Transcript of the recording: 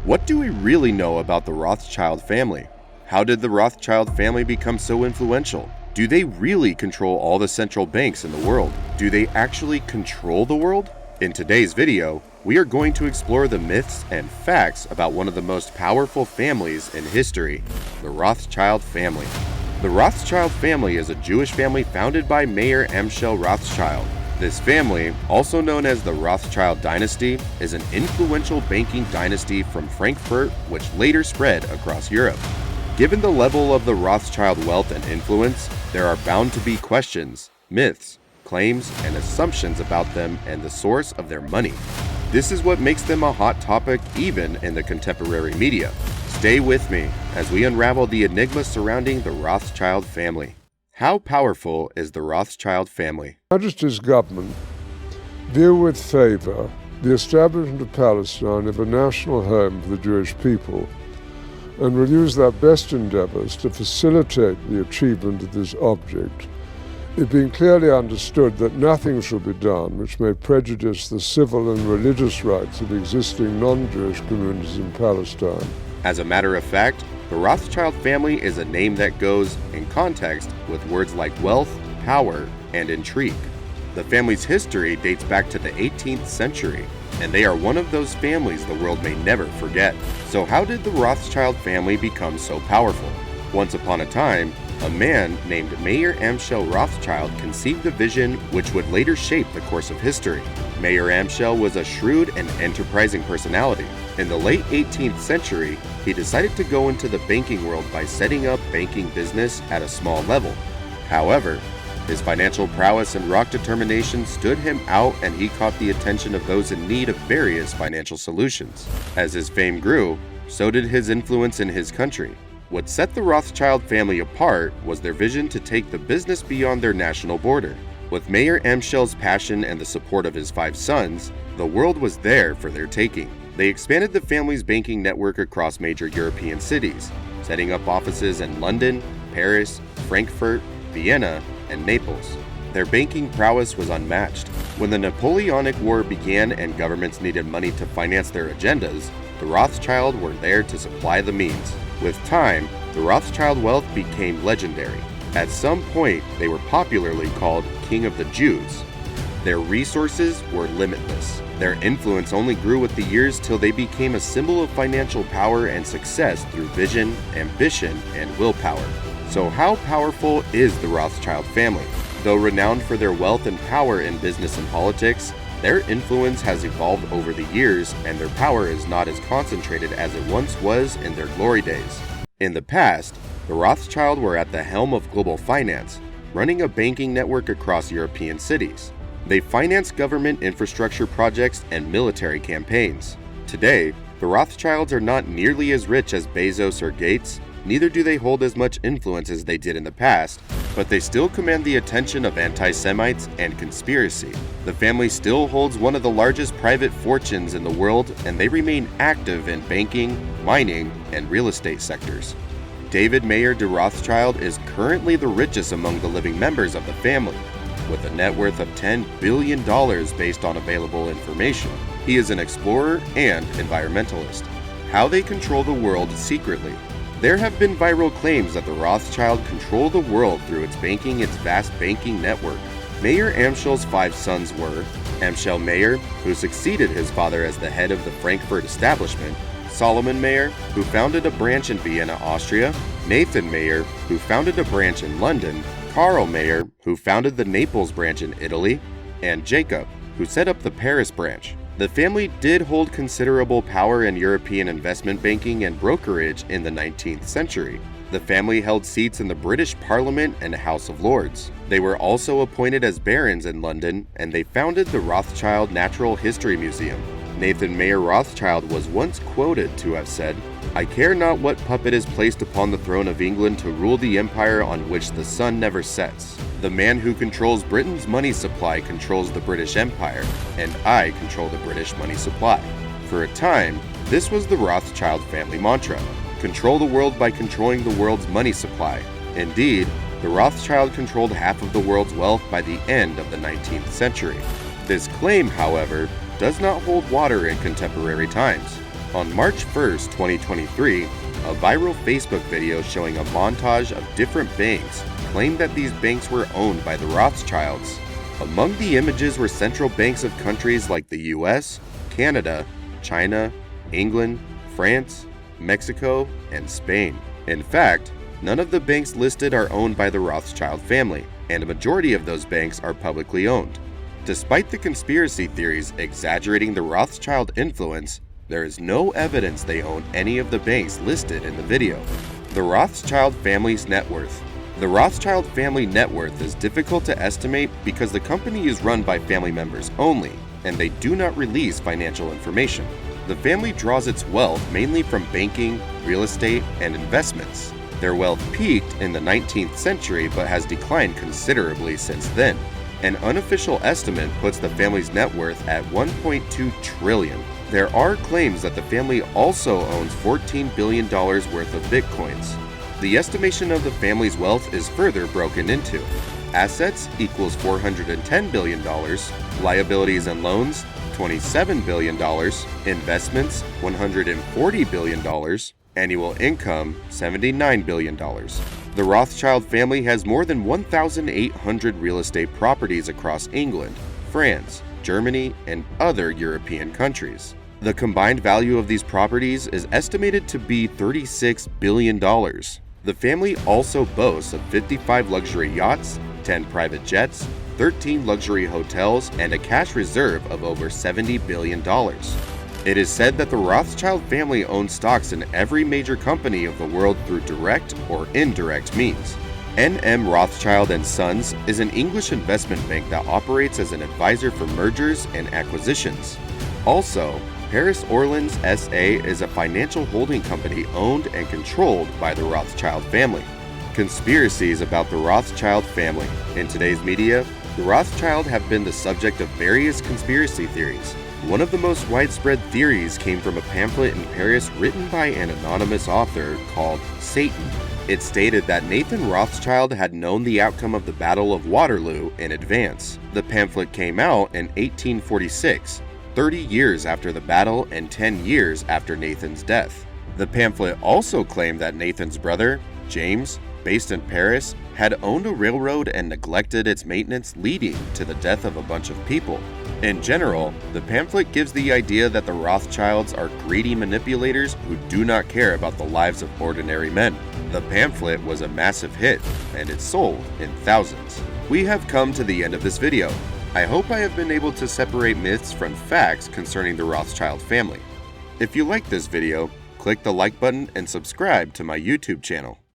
What do we really know about the Rothschild family? How did the Rothschild family become so influential? Do they really control all the central banks in the world? Do they actually control the world? In today's video, we are going to explore the myths and facts about one of the most powerful families in history, the Rothschild family. The Rothschild family is a Jewish family founded by Mayer Amschel Rothschild. This family, also known as the Rothschild dynasty, is an influential banking dynasty from Frankfurt which later spread across Europe. Given the level of the Rothschild wealth and influence, there are bound to be questions, myths, claims, and assumptions about them and the source of their money. This is what makes them a hot topic even in the contemporary media. Stay with me as we unravel the enigma surrounding the Rothschild family. How powerful is the Rothschild family? Majesty's government view with favour the establishment of Palestine as a national home for the Jewish people and will use their best endeavours to facilitate the achievement of this object, it being clearly understood that nothing shall be done which may prejudice the civil and religious rights of existing non-Jewish communities in Palestine. As a matter of fact, the Rothschild family is a name that goes in context with words like wealth, power, and intrigue. The family's history dates back to the 18th century, and they are one of those families the world may never forget. So how did the Rothschild family become so powerful? Once upon a time, a man named Mayer Amschel Rothschild conceived a vision which would later shape the course of history. Mayer Amschel was a shrewd and enterprising personality. In the late 18th century, he decided to go into the banking world by setting up banking business at a small level. However, his financial prowess and rock determination stood him out, and he caught the attention of those in need of various financial solutions. As his fame grew, so did his influence in his country. What set the Rothschild family apart was their vision to take the business beyond their national border. With Mayer Amschel's passion and the support of his 5 sons, the world was there for their taking. They expanded the family's banking network across major European cities, setting up offices in London, Paris, Frankfurt, Vienna, and Naples. Their banking prowess was unmatched. When the Napoleonic War began and governments needed money to finance their agendas, the Rothschild were there to supply the means. With time, the Rothschild wealth became legendary. At some point, they were popularly called King of the Jews. Their resources were limitless. Their influence only grew with the years till they became a symbol of financial power and success through vision, ambition, and willpower. So how powerful is the Rothschild family? Though renowned for their wealth and power in business and politics, their influence has evolved over the years, and their power is not as concentrated as it once was in their glory days. In the past, the Rothschild were at the helm of global finance, running a banking network across European cities. They financed government infrastructure projects and military campaigns. Today, the Rothschilds are not nearly as rich as Bezos or Gates, neither do they hold as much influence as they did in the past, but they still command the attention of anti-Semites and conspiracy. The family still holds one of the largest private fortunes in the world, and they remain active in banking, mining, and real estate sectors. David Mayer de Rothschild is currently the richest among the living members of the family, with a net worth of $10 billion based on available information. He is an explorer and environmentalist. How they control the world secretly. There have been viral claims that the Rothschild control the world through its vast banking network. Mayer Amschel's 5 sons were Amschel Mayer, who succeeded his father as the head of the Frankfurt establishment, Solomon Mayer, who founded a branch in Vienna, Austria, Nathan Mayer, who founded a branch in London, Karl Mayer, who founded the Naples branch in Italy, and Jacob, who set up the Paris branch. The family did hold considerable power in European investment banking and brokerage in the 19th century. The family held seats in the British Parliament and House of Lords. They were also appointed as barons in London, and they founded the Rothschild Natural History Museum. Nathan Mayer Rothschild was once quoted to have said, "I care not what puppet is placed upon the throne of England to rule the empire on which the sun never sets. The man who controls Britain's money supply controls the British Empire, and I control the British money supply." For a time, this was the Rothschild family mantra: control the world by controlling the world's money supply. Indeed, the Rothschild controlled half of the world's wealth by the end of the 19th century. This claim, however, does not hold water in contemporary times. On March 1st, 2023, a viral Facebook video showing a montage of different banks claimed that these banks were owned by the Rothschilds. Among the images were central banks of countries like the US, Canada, China, England, France, Mexico, and Spain. In fact, none of the banks listed are owned by the Rothschild family, and a majority of those banks are publicly owned. Despite the conspiracy theories exaggerating the Rothschild influence, there is no evidence they own any of the banks listed in the video. The Rothschild family's net worth. The Rothschild family net worth is difficult to estimate because the company is run by family members only, and they do not release financial information. The family draws its wealth mainly from banking, real estate, and investments. Their wealth peaked in the 19th century but has declined considerably since then. An unofficial estimate puts the family's net worth at $1.2 trillion. There are claims that the family also owns $14 billion worth of bitcoins. The estimation of the family's wealth is further broken into. Assets equals $410 billion, liabilities and loans $27 billion, investments $140 billion, annual income $79 billion. The Rothschild family has more than 1,800 real estate properties across England, France, Germany, and other European countries. The combined value of these properties is estimated to be $36 billion. The family also boasts of 55 luxury yachts, 10 private jets, 13 luxury hotels, and a cash reserve of over $70 billion. It is said that the Rothschild family owns stocks in every major company of the world through direct or indirect means. N.M. Rothschild & Sons is an English investment bank that operates as an advisor for mergers and acquisitions. Also, Paris Orleans S.A. is a financial holding company owned and controlled by the Rothschild family. Conspiracies about the Rothschild family. In today's media, the Rothschild have been the subject of various conspiracy theories. One of the most widespread theories came from a pamphlet in Paris written by an anonymous author called Satan. It stated that Nathan Rothschild had known the outcome of the Battle of Waterloo in advance. The pamphlet came out in 1846, 30 years after the battle and 10 years after Nathan's death. The pamphlet also claimed that Nathan's brother, James, based in Paris, had owned a railroad and neglected its maintenance, leading to the death of a bunch of people. In general, the pamphlet gives the idea that the Rothschilds are greedy manipulators who do not care about the lives of ordinary men. The pamphlet was a massive hit, and it sold in thousands. We have come to the end of this video. I hope I have been able to separate myths from facts concerning the Rothschild family. If you like this video, click the like button and subscribe to my YouTube channel.